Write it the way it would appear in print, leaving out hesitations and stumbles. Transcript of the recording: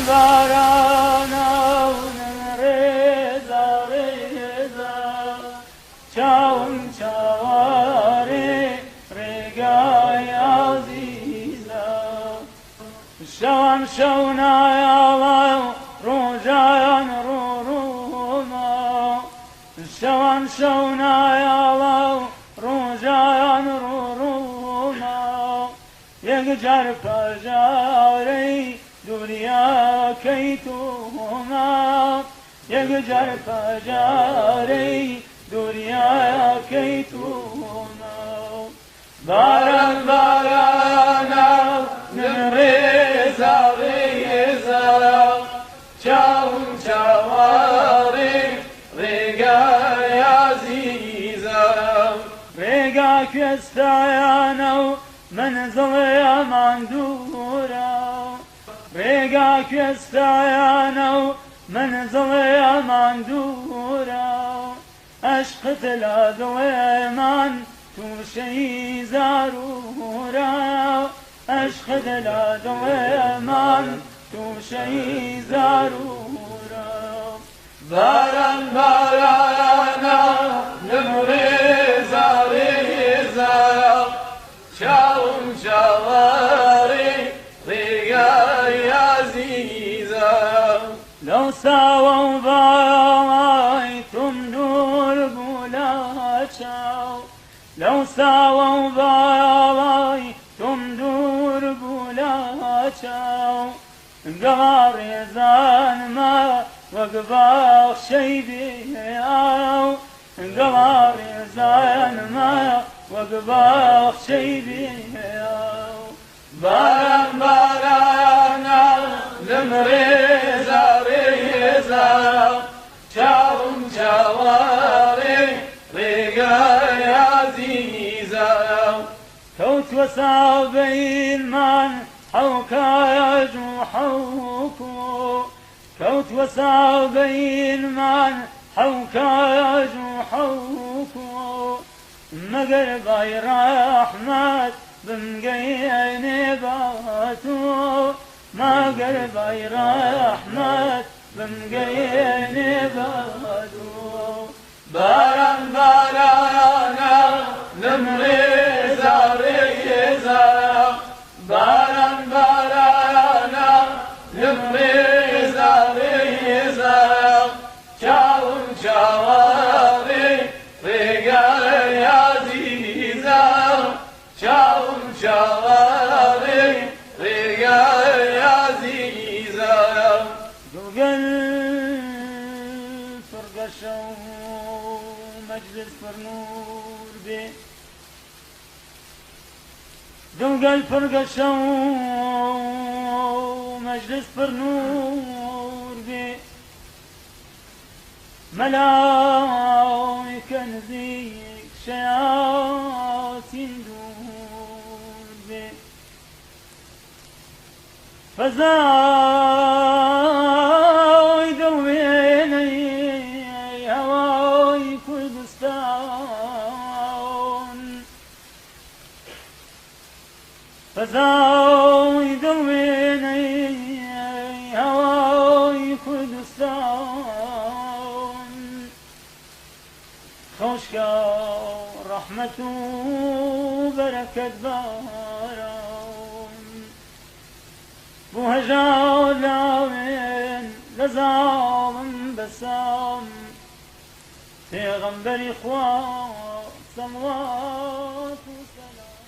بارانە و ڕێزا ڕێزا چاوم چاوارێ ڕێگای عەزیزە شەوان شەو نایاوە و ڕۆژایان ڕۆڕۆمە شەوان شەو نایاوە و ڕۆژایان ڕۆڕۆمە یەکجار پەژارەی دووریاکەی تۆمە یەکجار پەژارەی دووریاکەی تۆمە باران بارانە ڕێزا ڕێزا چاوم چاوارێ ڕێگای عەزیزە ڕێگا کوێستایانە و منزڵێمان دوورە ڕێگا کوێستایانە و منزڵێمان دوورە عەشقت لە دڵێمان تووشەی زارورە عەشقت لە دڵێمان تووشەی زارورە باران بارانە ڕێزا ڕێزا چاوم چاوارێ ڕێگای عەزیزە لەو ساوە و بای تۆم دوور بوو لە چاو لەو ساوە و بای تۆم دوور بوو لە چاو گەڵا ڕێزانمە وەک باخشەی بێیاو گەڵا ڕێزانمە وەک باخشەی بێیاو باران بارانە لەم ڕێزا ڕێزا چاوم چاوارێ ڕێگای عەزیزە کەوتوە ساوبەیلمان حەوکاج و حەوکۆ کەوتوە ساوبەیلمان حەوکاج و حەوکۆ مەگەر بای ڕەحمەت بمگەیەنێ بەتۆ مەگەر بای ڕەحمەت بمگەیەنێ بەتۆ باران بارانە لەم ڕێزا ڕێزا باران بارانە لەم ڕێزا ڕێزا چاوم چاوارێ ڕێگای عەزیزە چاوم چاوارێ ڕێگای عەزیزە دووگەل فرگەشە و مەجلس پڕنور بێ دووگەل فرگەشە و مەجلس پڕنور بێ مەلایکە نزیک شەیاتین دوور بێ فەزای دڵوێنەی هەوای کوردستان فەزای دڵوێنەی هەوای کوردستان خۆشکە ڕەحمەت و بەرەکەت باران بۆ هەژار لاوێن لە زاڵم بەسام پێغەمبەری خوا سەڵات و سەلام